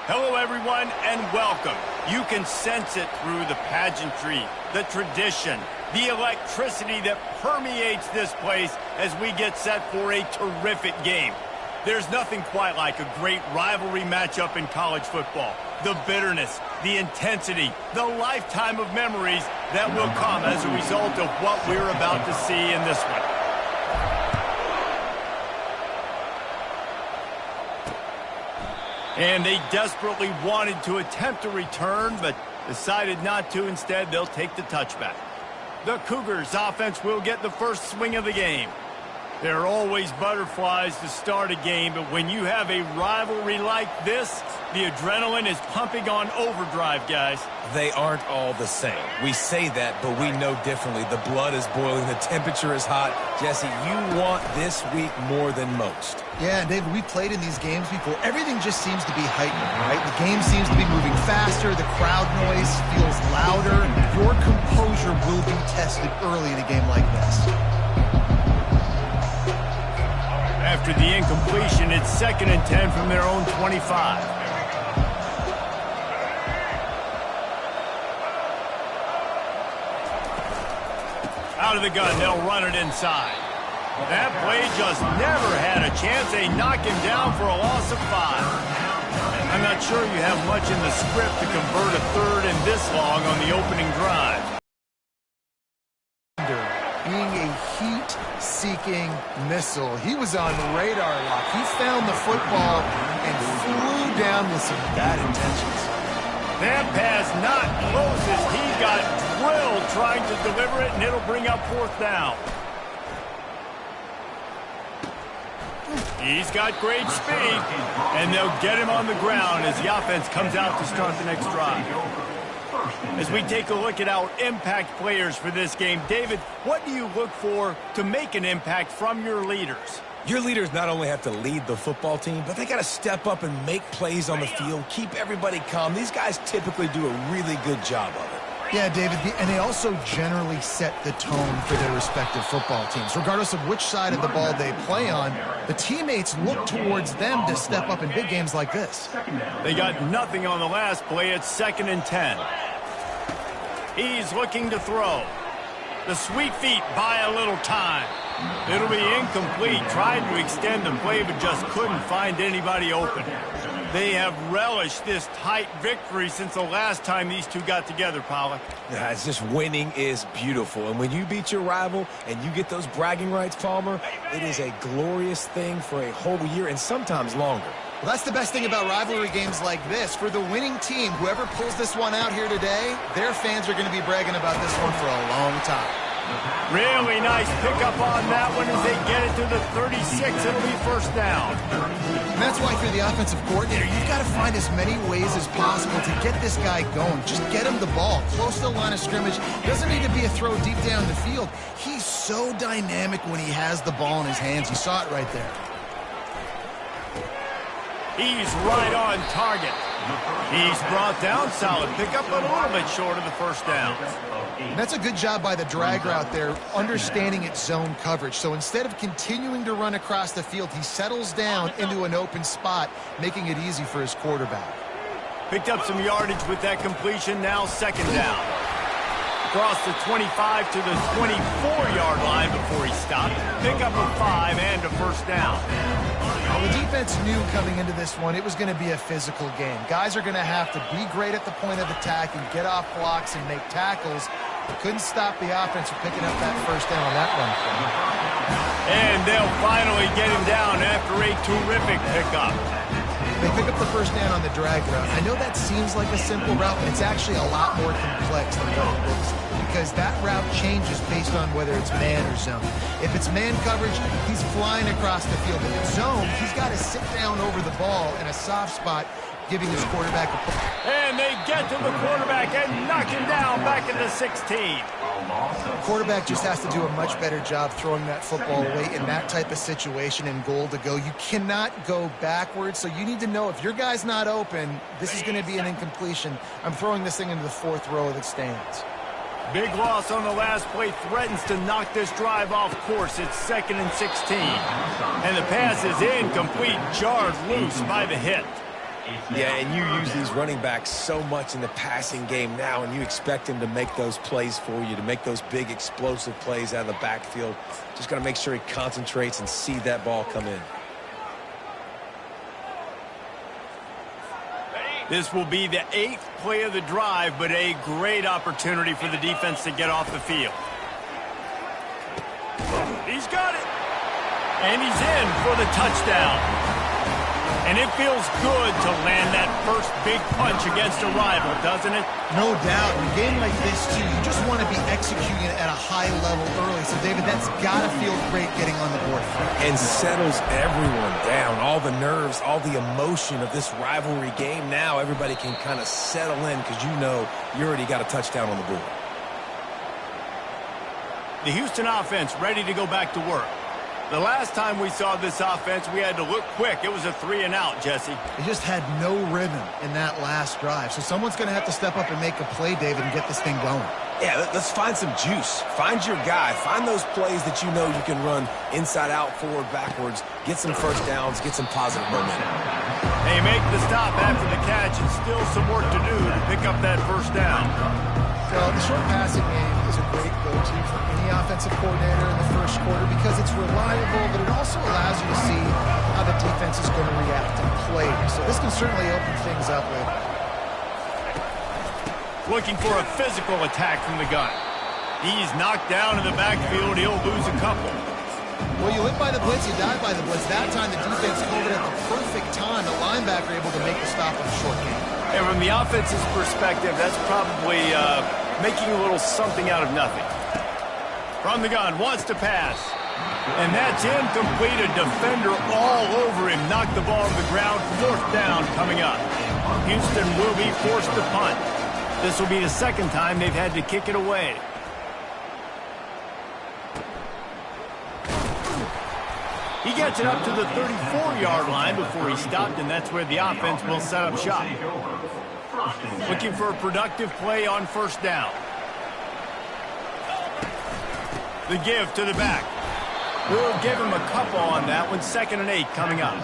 Hello, everyone, and welcome. You can sense it through the pageantry, the tradition, the electricity that permeates this place as we get set for a terrific game. There's nothing quite like a great rivalry matchup in college football. The bitterness, the intensity, the lifetime of memories that will come as a result of what we're about to see in this one. And they desperately wanted to attempt a return, but decided not to. Instead, they'll take the touchback. The Cougars offense will get the first swing of the game. There are always butterflies to start a game, but when you have a rivalry like this, the adrenaline is pumping on overdrive, guys. They aren't all the same. We say that, but we know differently. The blood is boiling. The temperature is hot. Jesse, you want this week more than most. Yeah, and David, we've played in these games before. Everything just seems to be heightened, right? The game seems to be moving faster. The crowd noise feels louder. Your composure will be tested early in a game like this. After the incompletion, it's 2nd and 10 from their own 25. Out of the gun, they'll run it inside. That play just never had a chance. They knock him down for a loss of 5. I'm not sure you have much in the script to convert a third and this long on the opening drive. Being a heat-seeking missile, he was on radar lock. He found the football and flew down with some bad intentions. That pass not close as he got drilled trying to deliver it, and it'll bring up 4th down. He's got great speed, and they'll get him on the ground as the offense comes out to start the next drive. As we take a look at our impact players for this game, David, what do you look for to make an impact from your leaders? Your leaders not only have to lead the football team, but they got to step up and make plays on the field, keep everybody calm. These guys typically do a really good job of it. Yeah, David, and they also generally set the tone for their respective football teams. Regardless of which side of the ball they play on, the teammates look towards them to step up in big games like this. They got nothing on the last play. It's 2nd and 10. He's looking to throw. The sweet feet buy a little time. It'll be incomplete. Tried to extend the play, but just couldn't find anybody open. They have relished this tight victory since the last time these two got together, Pollock. Yeah, it's just winning is beautiful. And when you beat your rival and you get those bragging rights, Palmer, it is a glorious thing for a whole year and sometimes longer. Well, that's the best thing about rivalry games like this. For the winning team, whoever pulls this one out here today, their fans are going to be bragging about this one for a long time. Really nice pickup on that one as they get it to the 36. It'll be 1st down. And that's why for the offensive coordinator, you've got to find as many ways as possible to get this guy going. Just get him the ball close to the line of scrimmage. Doesn't need to be a throw deep down the field. He's so dynamic when he has the ball in his hands. You saw it right there. He's right on target. He's brought down. Solid pickup, but a little bit short of the 1st down. And that's a good job by the drag route there, understanding its zone coverage. So instead of continuing to run across the field, he settles down into an open spot, making it easy for his quarterback. Picked up some yardage with that completion. Now 2nd down. Across the 25 to the 24-yard line before he stopped. Pick up a 5 and a 1st down. Well, the defense knew coming into this one it was going to be a physical game. Guys are going to have to be great at the point of attack and get off blocks and make tackles. They couldn't stop the offense from picking up that 1st down on that run. And they'll finally get him down after a terrific pickup. They pick up the 1st down on the drag route. I know that seems like a simple route, but it's actually a lot more complex than what it looks like, because that route changes based on whether it's man or zone. If it's man coverage, he's flying across the field. If it's zone, he's got to sit down over the ball in a soft spot, giving his quarterback a push. And they get to the quarterback and knock him down back at the 16. Quarterback just has to do a much better job throwing that football away in that type of situation and goal to go. You cannot go backwards, so you need to know if your guy's not open, this is going to be an incompletion. I'm throwing this thing into the 4th row that stands. Big loss on the last play threatens to knock this drive off course. It's 2nd and 16. And the pass is incomplete, jarred loose by the hit. Yeah, and you use these running backs so much in the passing game now, and you expect him to make those plays for you, to make those big explosive plays out of the backfield. Just got to make sure he concentrates and see that ball come in. This will be the 8th play of the drive, but a great opportunity for the defense to get off the field. He's got it. And he's in for the touchdown. And it feels good to land that first big punch against a rival, doesn't it? No doubt. In a game like this, too, you just want to be executing it at a high level early. So, David, that's got to feel great getting on the board. And settles everyone down. All the nerves, all the emotion of this rivalry game. Now everybody can kind of settle in because you know you already got a touchdown on the board. The Houston offense ready to go back to work. The last time we saw this offense, we had to look quick. It was a 3-and-out, Jesse. They just had no rhythm in that last drive. So someone's going to have to step up and make a play, David, and get this thing going. Yeah, let's find some juice. Find your guy. Find those plays that you know you can run inside out, forward, backwards. Get some first downs. Get some positive momentum. They make the stop after the catch and still some work to do to pick up that first down. Well, the short passing game is a great go-to for any offensive coordinator in the first quarter because it's reliable, but it also allows you to see how the defense is going to react and play. So this can certainly open things up later. Looking for a physical attack from the gun. He's knocked down in the backfield. He'll lose a couple. Well, you live by the blitz, you die by the blitz. That time the defense covered at the perfect time. The linebacker able to make the stop on a short game. And from the offense's perspective, that's probably making a little something out of nothing. From the gun, wants to pass. And that's incomplete. A defender all over him. Knocked the ball to the ground. 4th down coming up. Houston will be forced to punt. This will be the second time they've had to kick it away. He gets it up to the 34-yard line before he stopped, and that's where the offense will set up shop. Looking for a productive play on first down. The give to the back. We'll give him a couple on that one. 2nd and 8 coming up.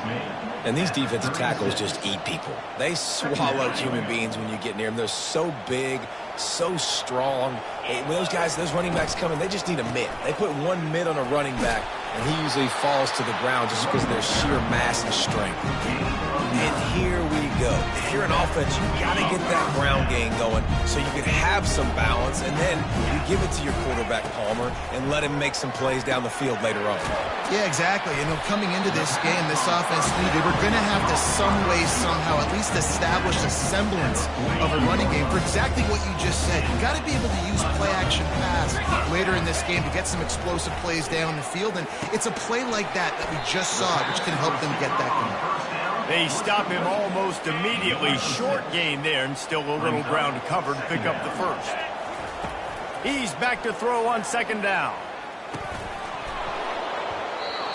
And these defensive tackles just eat people. They swallow human beings when you get near them. They're so big, so strong. When those guys, those running backs come in, they just need a mid. They put one mid on a running back, and he usually falls to the ground just because of their sheer mass and strength. And here we go. If you're an offense, you got to get that ground game going so you can have some balance, and then you give it to your quarterback, Palmer, and let him make some plays down the field later on. Yeah, exactly. You know, coming into this game, this offense knew they were going to have to some way, somehow, at least establish a semblance of a running game for exactly what you just said. You got to be able to use play-action pass later in this game to get some explosive plays down the field, and it's a play like that we just saw, which can help them get that going. They stop him almost immediately. Short gain there, and still a little ground to cover to pick up the first. He's back to throw on 2nd down.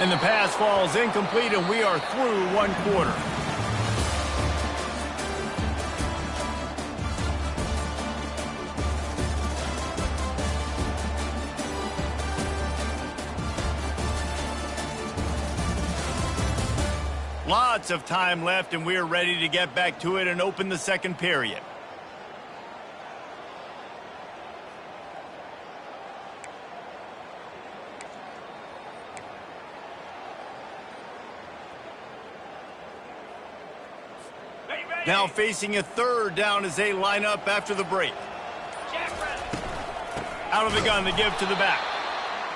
And the pass falls incomplete, and we are through 1 quarter. Lots of time left, and we're ready to get back to it and open the second period. Now facing a 3rd down as they line up after the break. Out of the gun, the give to the back.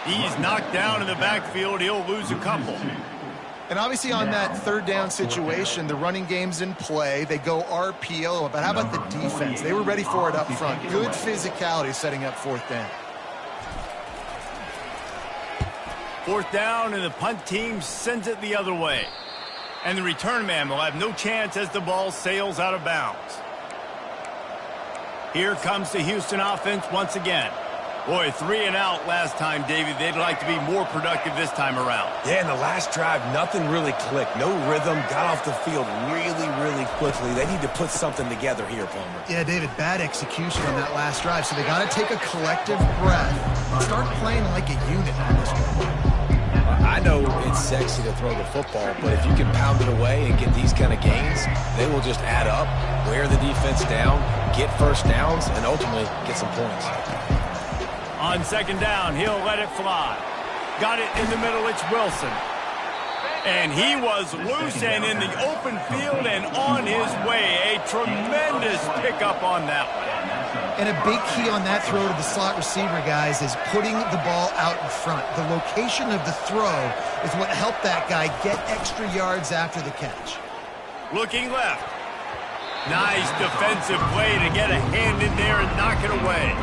He's knocked down in the backfield. He'll lose a couple. And obviously on that 3rd down situation, the running game's in play. They go RPO, but how about the defense? They were ready for it up front. Good physicality setting up 4th down. 4th down, and the punt team sends it the other way. And the return man will have no chance as the ball sails out of bounds. Here comes the Houston offense once again. Boy, 3-and-out last time, David. They'd like to be more productive this time around. Yeah, in the last drive, nothing really clicked. No rhythm, got off the field really, really quickly. They need to put something together here, Palmer. Yeah, David, bad execution on that last drive, so they got to take a collective breath and start playing like a unit on this one. I know it's sexy to throw the football, but if you can pound it away and get these kind of gains, they will just add up, wear the defense down, get first downs, and ultimately get some points. On second down, he'll let it fly. Got it in the middle, it's Wilson. And he was loose and in the open field and on his way. A tremendous pickup on that one. And a big key on that throw to the slot receiver, guys, is putting the ball out in front. The location of the throw is what helped that guy get extra yards after the catch. Looking left. Nice defensive play to get a hand in there and knock it away.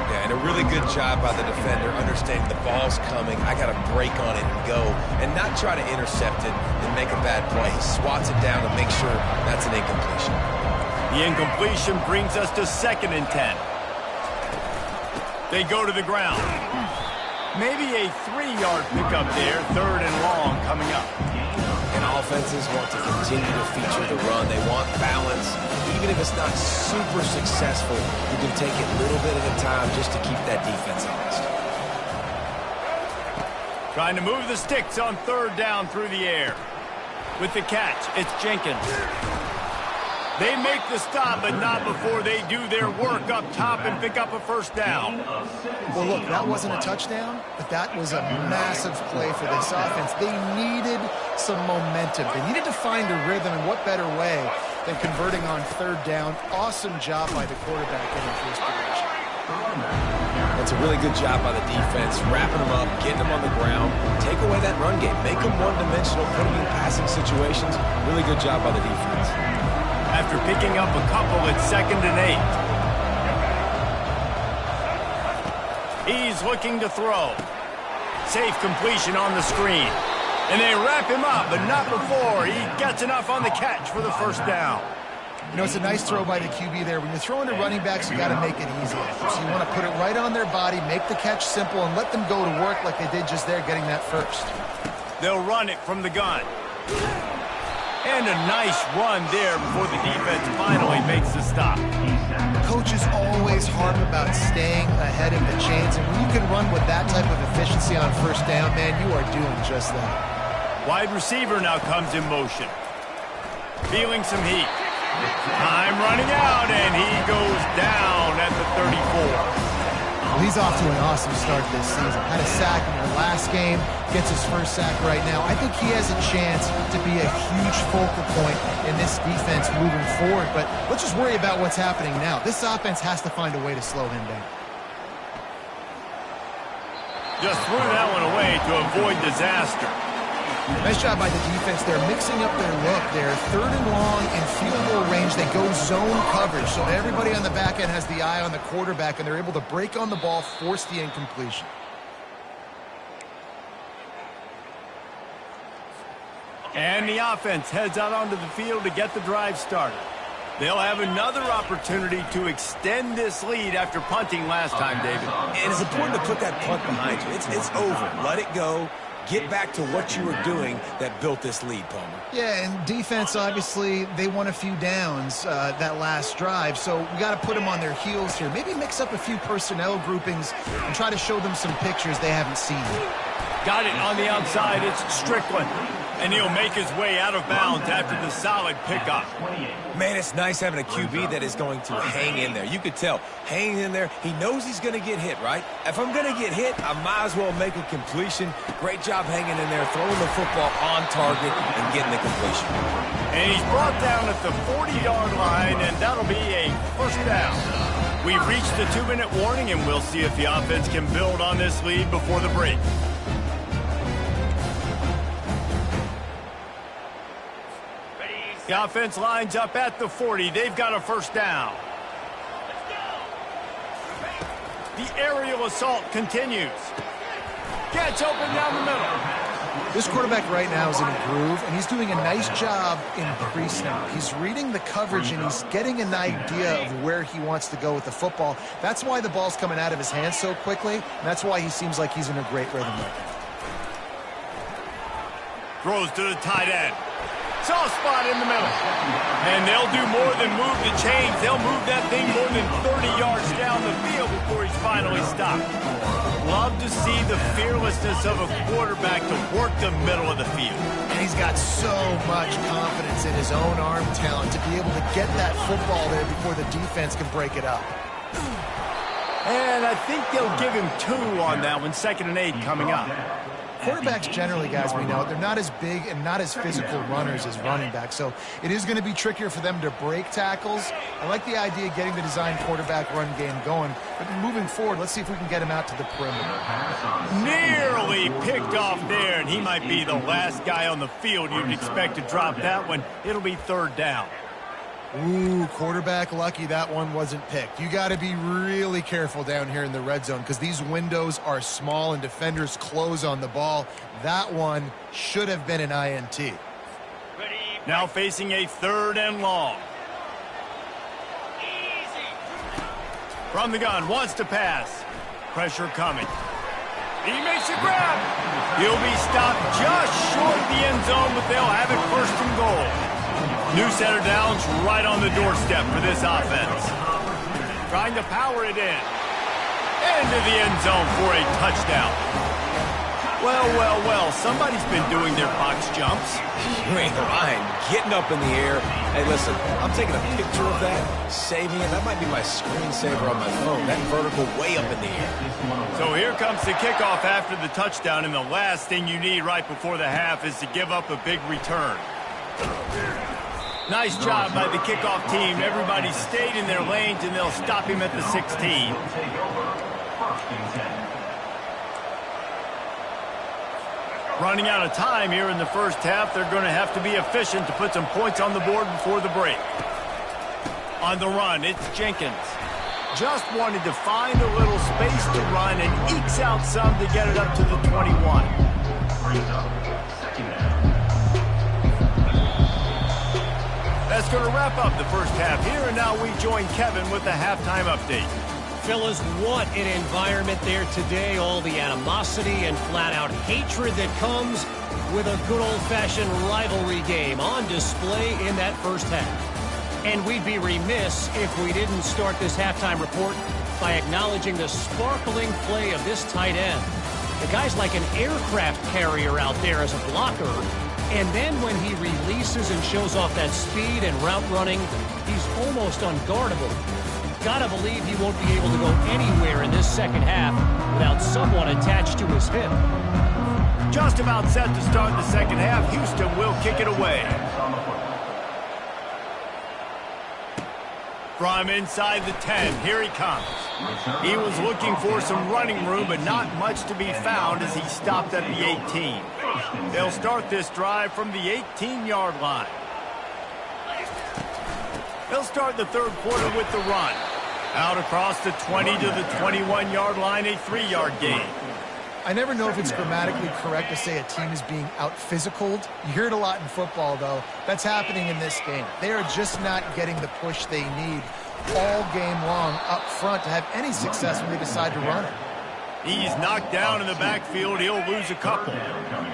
Yeah, and a really good job by the defender understanding the ball's coming. I got to break on it and go and not try to intercept it and make a bad play. He swats it down to make sure that's an incompletion. The incompletion brings us to 2nd and 10. They go to the ground. Maybe a 3-yard pickup there, 3rd and long coming up. And offenses want to continue to feature the run. They want balance. Even if it's not super successful, you can take it a little bit at a time just to keep that defense honest. Trying to move the sticks on 3rd down through the air. With the catch, it's Jenkins. They make the stop, but not before they do their work up top and pick up a first down. Well, look, that wasn't a touchdown, but that was a massive play for this offense. They needed some momentum. They needed to find a rhythm, and what better way than converting on 3rd down. Awesome job by the quarterback getting first position. It's a really good job by the defense, wrapping them up, getting them on the ground, take away that run game, make them one-dimensional, put them in passing situations. Really good job by the defense. After picking up a couple, it's 2nd and 8. He's looking to throw. Safe completion on the screen. And they wrap him up, but not before he gets enough on the catch for the first down. You know, it's a nice throw by the QB there. When you're throwing to running backs, you got to make it easy. So you want to put it right on their body, make the catch simple, and let them go to work like they did just there, getting that first. They'll run it from the gun. And a nice run there before the defense finally makes the stop. Coaches always harp about staying ahead of the chains, and when you can run with that type of efficiency on first down, man, you are doing just that. Wide receiver now comes in motion. Feeling some heat. Time running out, and he goes down at the 34. Well, he's off to an awesome start this season. Had a sack in their last game, gets his first sack right now. I think he has a chance to be a huge focal point in this defense moving forward, but let's just worry about what's happening now. This offense has to find a way to slow him down. Just threw that one away to avoid disaster. Nice job by the defense. They're mixing up their look. They're 3rd and long in field goal range. They go zone coverage, so everybody on the back end has the eye on the quarterback, and they're able to break on the ball, force the incompletion. And the offense heads out onto the field to get the drive started. They'll have another opportunity to extend this lead after punting last time, David. And it's important to put that punt behind you. It's over. Let it go. Get back to what you were doing that built this lead, Palmer. Yeah, and defense, obviously, they won a few downs that last drive, so we got to put them on their heels here. Maybe mix up a few personnel groupings and try to show them some pictures they haven't seen. Got it on the outside. It's Strickland. And he'll make his way out of bounds after the solid pickup. Man, it's nice having a QB that is going to hang in there. You could tell, hanging in there, he knows he's going to get hit, right? If I'm going to get hit, I might as well make a completion. Great job hanging in there, throwing the football on target and getting the completion. And he's brought down at the 40-yard line, and that'll be a first down. We've reached the 2-minute warning, and we'll see if the offense can build on this lead before the break. The offense lines up at the 40. They've got a first down. The aerial assault continues. Gets open down the middle. This quarterback right now is in a groove, and he's doing a nice job in pre-snap. He's reading the coverage, and he's getting an idea of where he wants to go with the football. That's why the ball's coming out of his hands so quickly, and that's why he seems like he's in a great rhythm right now. Throws to the tight end. Soft spot in the middle. And they'll do more than move the chains. They'll move that thing more than 30 yards down the field before he's finally stopped. love to see the fearlessness of a quarterback to work the middle of the field. And he's got so much confidence in his own arm talent to be able to get that football there before the defense can break it up. And I think they'll give him 2 on that one. 2nd and 8 coming up. Quarterbacks generally, guys, we know, they're not as big and not as physical runners as running backs, so it is going to be trickier for them to break tackles. I like the idea of getting the design quarterback run game going, but moving forward, let's see if we can get him out to the perimeter. Nearly picked off there, and he might be the last guy on the field you'd expect to drop that one. It'll be 3rd down. Ooh, quarterback lucky that one wasn't picked. You got to be really careful down here in the red zone because these windows are small and defenders close on the ball. That one should have been an INT. Now facing a 3rd and long. From the gun, wants to pass. Pressure coming. He makes a grab. He'll be stopped just short of the end zone, but they'll have it 1st and goal. New center downs right on the doorstep for this offense. Trying to power it in. Into the end zone for a touchdown. Well, somebody's been doing their box jumps. You ain't lying. Getting up in the air. Hey, listen, I'm taking a picture of that, saving it. That might be my screensaver on my phone. That vertical way up in the air. So here comes the kickoff after the touchdown, and the last thing you need right before the half is to give up a big return. Nice job by the kickoff team. Everybody stayed in their lanes, and they'll stop him at the 16. Running out of time here in the first half. They're going to have to be efficient to put some points on the board before the break. On the run, it's Jenkins. Just wanted to find a little space to run and ekes out some to get it up to the 21. That's going to wrap up the first half here, and now we join Kevin with the halftime update. Fellas, what an environment there today. All the animosity and flat-out hatred that comes with a good old-fashioned rivalry game on display in that first half. And we'd be remiss if we didn't start this halftime report by acknowledging the sparkling play of this tight end. The guy's like an aircraft carrier out there as a blocker. And then when he releases and shows off that speed and route running, he's almost unguardable. Gotta believe he won't be able to go anywhere in this second half without someone attached to his hip. Just about set to start the second half. Houston will kick it away. From inside the 10, here he comes. He was looking for some running room, but not much to be found as he stopped at the 18. They'll start this drive from the 18-yard line. They'll start the third quarter with the run. Out across the 20 to the 21-yard line, a 3-yard gain. I never know if it's grammatically correct to say a team is being out-physicaled. You hear it a lot in football, though. That's happening in this game. They are just not getting the push they need all game long up front to have any success when they decide to run it. He's knocked down in the backfield. He'll lose a couple.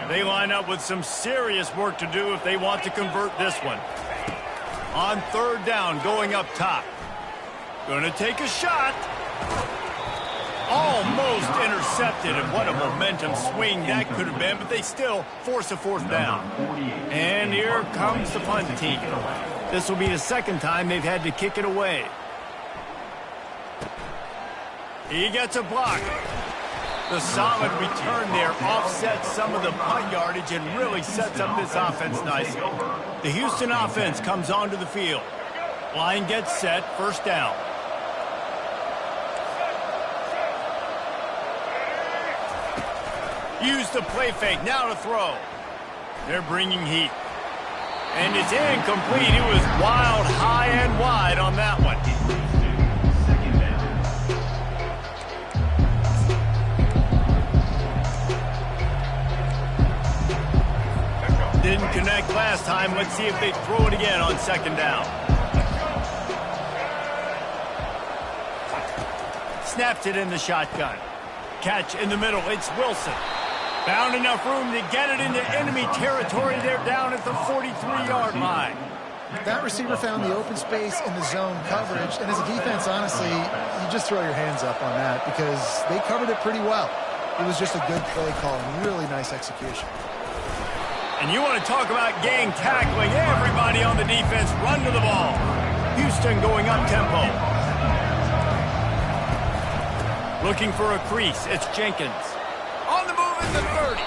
They line up with some serious work to do if they want to convert this one. On third down, going up top. Going to take a shot. Almost intercepted, and what a momentum swing that could have been, but they still force a fourth down. And here comes the punt team. This will be the second time they've had to kick it away. He gets a block. The solid return there offsets some of the punt yardage and really sets up this offense nicely. The Houston offense comes onto the field. Line gets set, first down. Use the play fake, now to throw. They're bringing heat. And it's incomplete. It was wild, high and wide on that one. Didn't connect last time. Let's see if they throw it again on second down. Snaps it in the shotgun. Catch in the middle. It's Wilson. Found enough room to get it into enemy territory. They're down at the 43-yard line. That receiver found the open space in the zone coverage, and as a defense, honestly, you just throw your hands up on that because they covered it pretty well. It was just a good play call and really nice execution. And you want to talk about gang tackling. Everybody on the defense run to the ball. Houston going up tempo. Looking for a crease. It's Jenkins. On the move in the 30.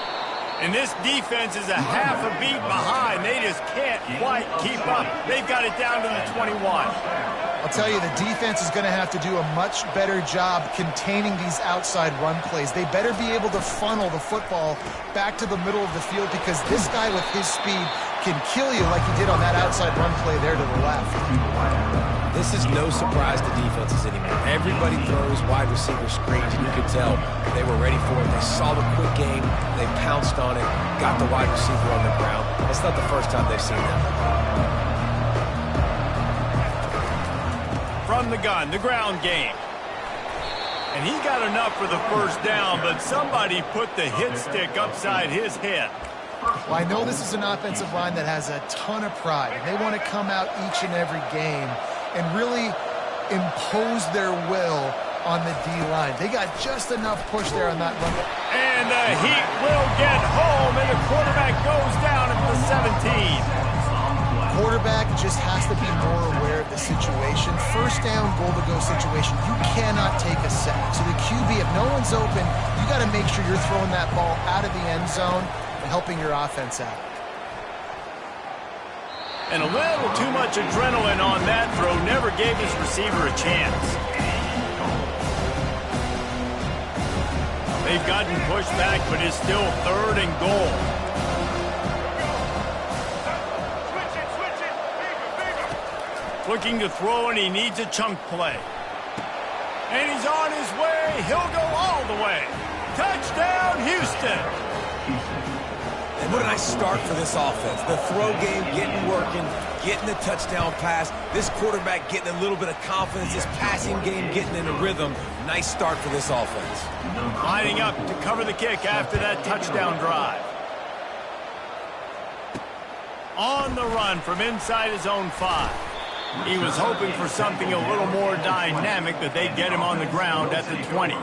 And this defense is a half a beat behind. They just can't quite keep up. They've got it down to the 21. I'll tell you, the defense is going to have to do a much better job containing these outside run plays. They better be able to funnel the football back to the middle of the field because this guy with his speed can kill you like he did on that outside run play there to the left. This is no surprise to defenses anymore. Everybody throws wide receiver screens, and you could tell they were ready for it. They saw the quick game. They pounced on it, got the wide receiver on the ground. It's not the first time they've seen that. From the gun, the ground game. And he got enough for the first down, but somebody put the hit stick upside his head. Well, I know this is an offensive line that has a ton of pride, and they want to come out each and every game and really impose their will on the D-line. They got just enough push there on that run. And the Heat will get home, and the quarterback goes down at the 17. Quarterback just has to be more aware of the situation. First down, goal-to-go situation. You cannot take a sack. So the QB, if no one's open, you got to make sure you're throwing that ball out of the end zone and helping your offense out. And a little too much adrenaline on that throw never gave his receiver a chance. They've gotten pushed back, but it's still 3rd and goal. Looking to throw, and he needs a chunk play. And he's on his way. He'll go all the way. Touchdown, Houston. And what a nice start for this offense. The throw game getting working, getting the touchdown pass. This quarterback getting a little bit of confidence. This passing game getting in a rhythm. Nice start for this offense. Lining up to cover the kick after that touchdown drive. On the run from inside his own 5. He was hoping for something a little more dynamic, but they get him on the ground at the 20.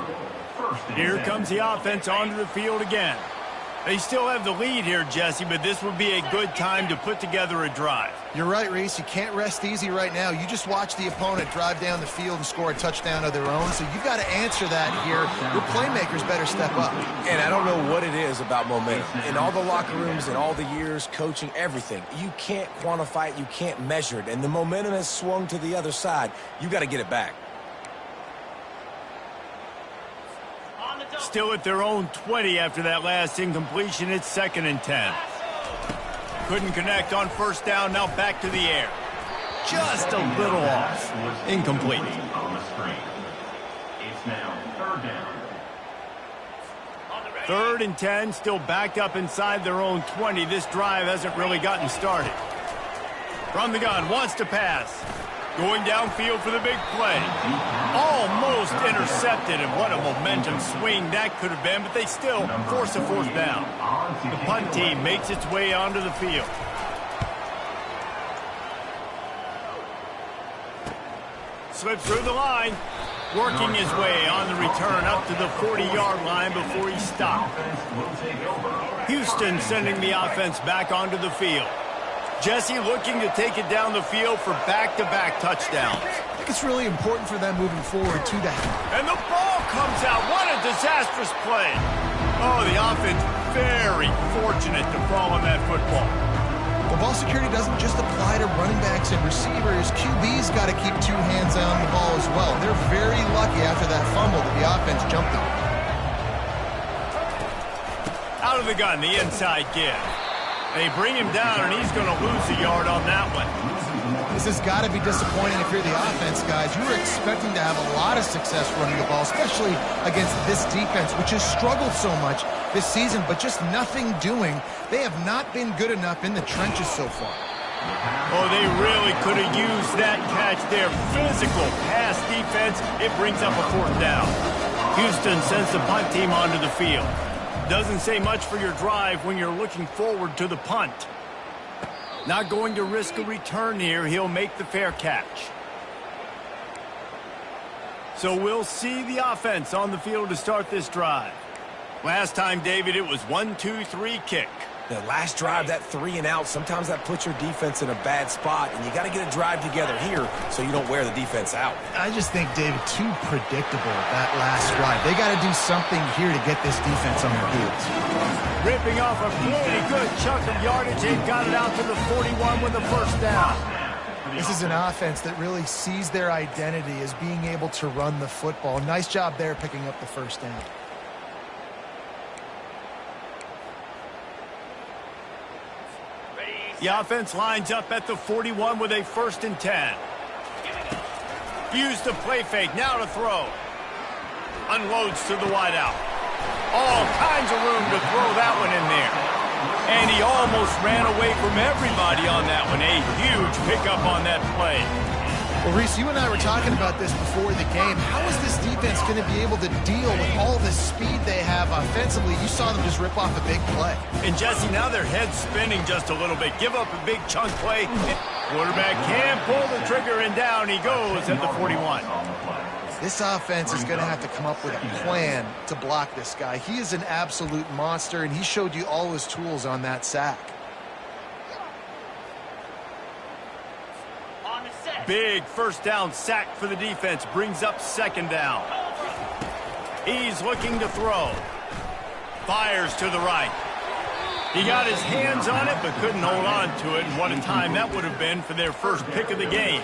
Here comes the offense onto the field again. They still have the lead here, Jesse, but this would be a good time to put together a drive. You're right, Reese. You can't rest easy right now. You just watch the opponent drive down the field and score a touchdown of their own, so you've got to answer that here. Your playmakers better step up. And I don't know what it is about momentum. In all the locker rooms, in all the years, coaching, everything, you can't quantify it, you can't measure it, and the momentum has swung to the other side. You got to get it back. Still at their own 20 after that last incompletion. It's 2nd and 10. Couldn't connect on first down. Now back to the air. Just a little off. Incomplete. It's now 3rd down. 3rd and 10. Still backed up inside their own 20. This drive hasn't really gotten started. From the gun. Wants to pass. Going downfield for the big play. Almost intercepted, and what a momentum swing that could have been, but they still force a 4th down. The punt team makes its way onto the field. Slips through the line. Working his way on the return up to the 40-yard line before he stopped. Houston sending the offense back onto the field. Jesse looking to take it down the field for back-to-back touchdowns. I think it's really important for them moving forward to that. And the ball comes out. What a disastrous play. Oh, the offense very fortunate to fall on that football. The ball security doesn't just apply to running backs and receivers. QB's got to keep 2 hands on the ball as well. They're very lucky after that fumble that the offense jumped on. Out of the gun, the inside give. They bring him down, and he's going to lose a yard on that one. This has got to be disappointing if you're the offense, guys. You were expecting to have a lot of success running the ball, especially against this defense, which has struggled so much this season, but just nothing doing. They have not been good enough in the trenches so far. Oh, they really could have used that catch there. Physical pass defense. It brings up a 4th down. Houston sends the punt team onto the field. Doesn't say much for your drive when you're looking forward to the punt. Not going to risk a return here. He'll make the fair catch. So we'll see the offense on the field to start this drive. Last time, David, it was 1-2-3 kick. The last drive, that 3 and out, sometimes that puts your defense in a bad spot, and you got to get a drive together here so you don't wear the defense out. I just think, David, too predictable that last drive. They got to do something here to get this defense on their heels. Ripping off a pretty good chunk of yardage. They got it out to the 41 with the first down. This is an offense that really sees their identity as being able to run the football. Nice job there picking up the first down. The offense lines up at the 41 with a 1st and 10. Used the play fake, now to throw. Unloads to the wideout. All kinds of room to throw that one in there. And he almost ran away from everybody on that one. A huge pickup on that play. Well, Reese, you and I were talking about this before the game. How is this defense going to be able to deal with all the speed they have offensively? You saw them just rip off a big play. And, Jesse, now their head's spinning just a little bit. Give up a big chunk play. Quarterback can pull the trigger, and down he goes at the 41. This offense is going to have to come up with a plan to block this guy. He is an absolute monster, and he showed you all his tools on that sack. Big first down sack for the defense. Brings up 2nd down. He's looking to throw. Fires to the right. He got his hands on it, but couldn't hold on to it. And what a time that would have been for their first pick of the game.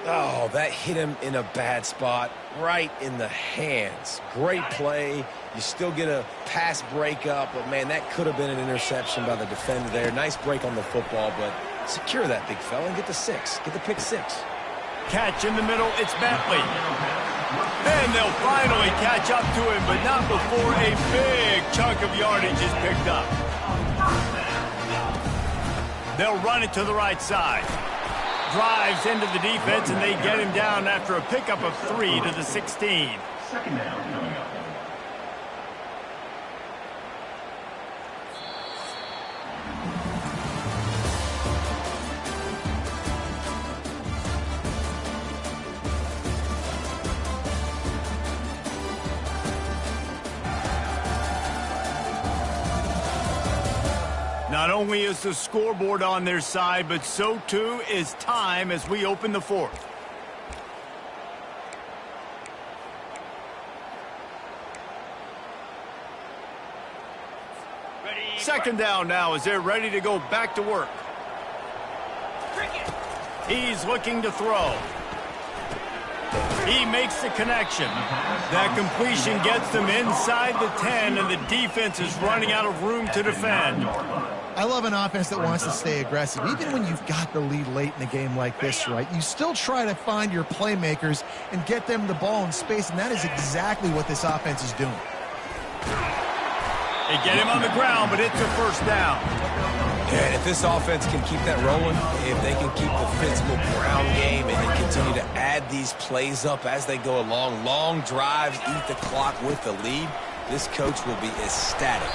Oh, that hit him in a bad spot, right in the hands. Great play. You still get a pass breakup, but, man, that could have been an interception by the defender there. Nice break on the football, but secure that big fella and get the 6. Get the pick 6. Catch in the middle. It's Bentley. Then they'll finally catch up to him, but not before a big chunk of yardage is picked up. They'll run it to the right side. Drives into the defense, and they get him down after a pickup of 3 to the 16. 2nd down coming up. Not only is the scoreboard on their side, but so too is time as we open the 4th. Second down now as they're ready to go back to work. He's looking to throw. He makes the connection. That completion gets them inside the 10, and the defense is running out of room to defend. I love an offense that wants to stay aggressive. Even when you've got the lead late in a game like this, right, you still try to find your playmakers and get them the ball in space, and that is exactly what this offense is doing. They get him on the ground, but it's a 1st down. And if this offense can keep that rolling, if they can keep the physical ground game and then continue to add these plays up as they go along, long drives, eat the clock with the lead, this coach will be ecstatic.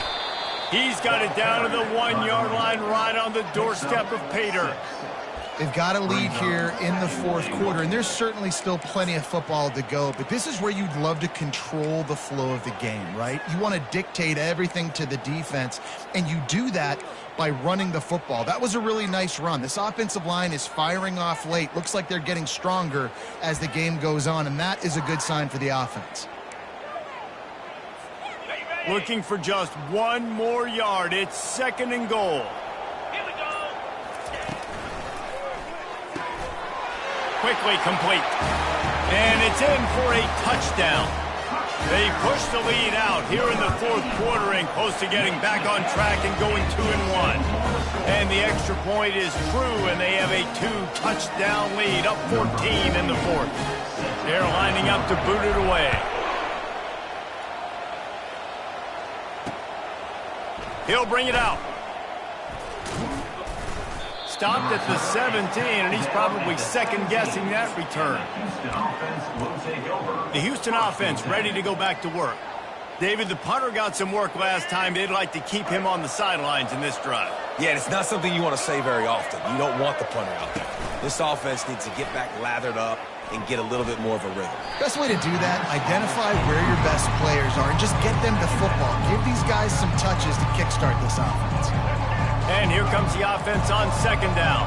He's got it down to the 1-yard line right on the doorstep of Pater. They've got a lead here in the 4th quarter, and there's certainly still plenty of football to go, but this is where you'd love to control the flow of the game, right? You want to dictate everything to the defense, and you do that by running the football. That was a really nice run. This offensive line is firing off late. Looks like they're getting stronger as the game goes on, and that is a good sign for the offense. Looking for just 1 more yard. It's 2nd and goal. Quickly complete. And it's in for a touchdown. They push the lead out here in the 4th quarter and close to getting back on track and going 2-1. And the extra point is true, and they have a 2-touchdown lead, up 14 in the 4th. They're lining up to boot it away. He'll bring it out. Stopped at the 17, and he's probably second-guessing that return. The Houston offense ready to go back to work. David, the punter got some work last time. They'd like to keep him on the sidelines in this drive. Yeah, and it's not something you want to say very often. You don't want the punter out there. This offense needs to get back lathered up and get a little bit more of a rhythm. Best way to do that, identify where your best players are and just get them to football. Give these guys some touches to kickstart this offense. And here comes the offense on second down.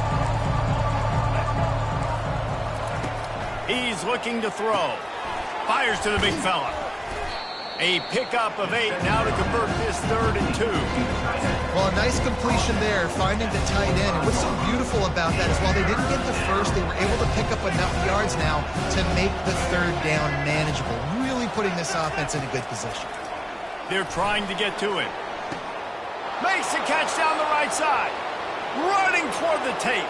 He's looking to throw. Fires to the big fella. A pickup of 8 now to convert this 3rd and 2. Well, a nice completion there, finding the tight end. And what's so beautiful about that is while they didn't get the first, they were able to pick up enough yards now to make the 3rd down manageable, really putting this offense in a good position. They're trying to get to it. Makes the catch down the right side. Running toward the tape.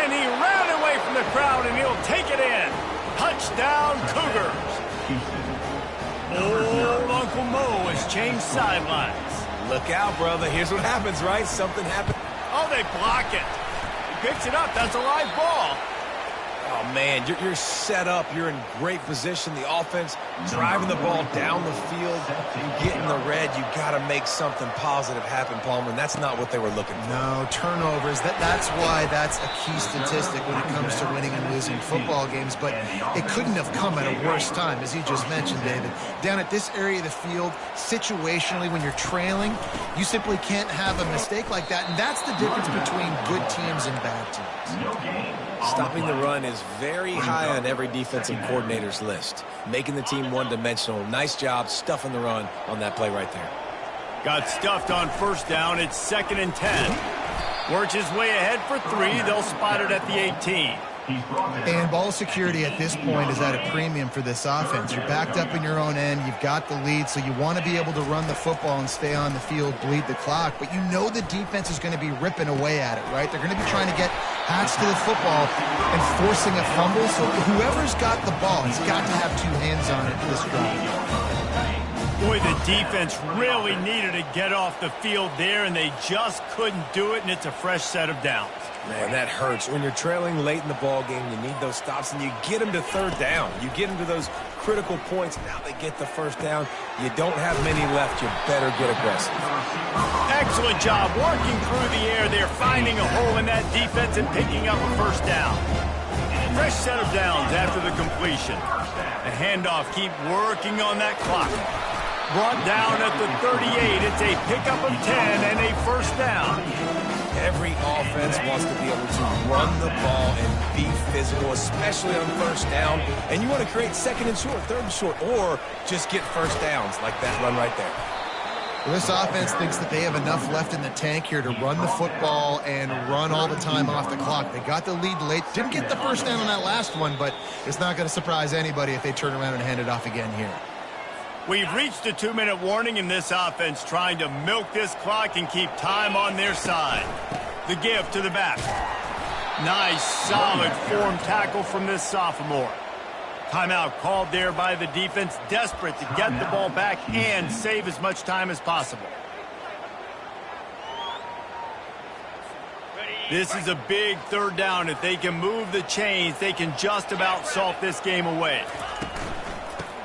And he ran away from the crowd, and he'll take it in. Touchdown, Cougars. Old Uncle Mo has changed sidelines. Look out, brother. Here's what happens, right? Something happened. Oh, they block it. He picks it up. That's a live ball. Oh, man, you're set up. You're in great position. The offense driving the ball down the field. You get in the red. You got to make something positive happen, Palmer, and that's not what they were looking for. No, turnovers. That's why that's a key statistic when it comes to winning and losing football games, but it couldn't have come at a worse time, as you just mentioned, David. Down at this area of the field, situationally, when you're trailing, you simply can't have a mistake like that, and that's the difference between good teams and bad teams. Stopping the run is very high on every defensive coordinator's list. Making the team one-dimensional. Nice job stuffing the run on that play right there. Got stuffed on first down. It's 2nd and 10. Works his way ahead for 3. They'll spot it at the 18. And ball security at this point is at a premium for this offense. You're backed up in your own end. You've got the lead, so you want to be able to run the football and stay on the field, bleed the clock. But you know the defense is going to be ripping away at it, right? They're going to be trying to get hats to the football and forcing a fumble. So whoever's got the ball has got to have 2 hands on it this drive. Boy, the defense really needed to get off the field there, and they just couldn't do it, and it's a fresh set of downs. Man, that hurts. When you're trailing late in the ball game, you need those stops, and you get them to 3rd down. You get them to those critical points. Now they get the first down. You don't have many left. You better get aggressive. Excellent job working through the air there, finding a hole in that defense and picking up a first down. Fresh set of downs after the completion. The handoff, keep working on that clock. Brought down at the 38. It's a pickup of 10 and a first down. Every offense wants to be able to run the ball and be physical, especially on first down. And you want to create 2nd and short, 3rd and short, or just get first downs like that run right there. Well, this offense thinks that they have enough left in the tank here to run the football and run all the time off the clock. They got the lead late. Didn't get the first down on that last one, but it's not going to surprise anybody if they turn around and hand it off again here. We've reached a 2-minute warning in this offense, trying to milk this clock and keep time on their side. The give to the back. Nice, solid form tackle from this sophomore. Timeout called there by the defense, desperate to get the ball back and save as much time as possible. This is a big 3rd down. If they can move the chains, they can just about salt this game away.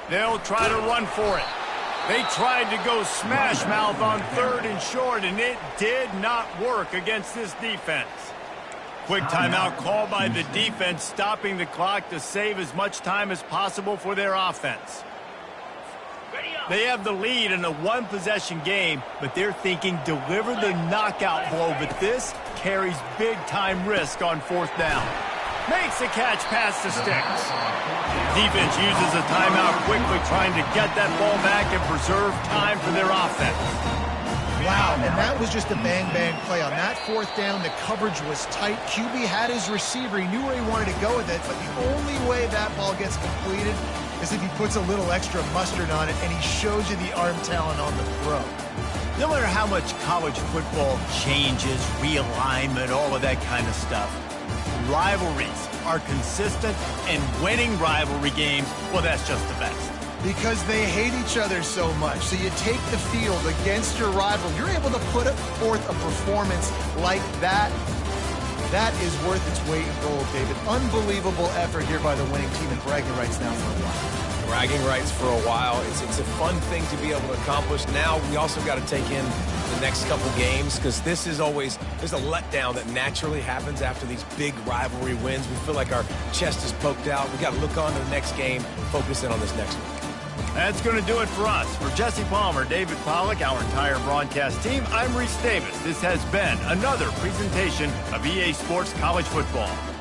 They'll try to run for it. They tried to go smash mouth on 3rd and short, and it did not work against this defense. Quick timeout call by the defense, stopping the clock to save as much time as possible for their offense. They have the lead in a 1-possession game, but they're thinking deliver the knockout blow, but this carries big-time risk on 4th down. Makes the catch past the sticks. Defense uses a timeout quickly, trying to get that ball back and preserve time for their offense. Wow, and that was just a bang-bang play. On that 4th down, the coverage was tight. QB had his receiver. He knew where he wanted to go with it, but the only way that ball gets completed is if he puts a little extra mustard on it, and he shows you the arm talent on the throw. No matter how much college football changes, realignment, all of that kind of stuff, rivalries are consistent, and winning rivalry games, well, that's just the best. Because they hate each other so much. So you take the field against your rival. You're able to put forth a performance like that. That is worth its weight in gold, David. Unbelievable effort here by the winning team, and bragging rights now for a while. bragging rights for a while. It's a fun thing to be able to accomplish. Now we also got to take in the next couple games because this is always, there's a letdown that naturally happens after these big rivalry wins. We feel like our chest is poked out. We got to look on to the next game, focus in on this next one. That's going to do it for us. For Jesse Palmer, David Pollack, our entire broadcast team, I'm Reese Davis. This has been another presentation of EA Sports College Football.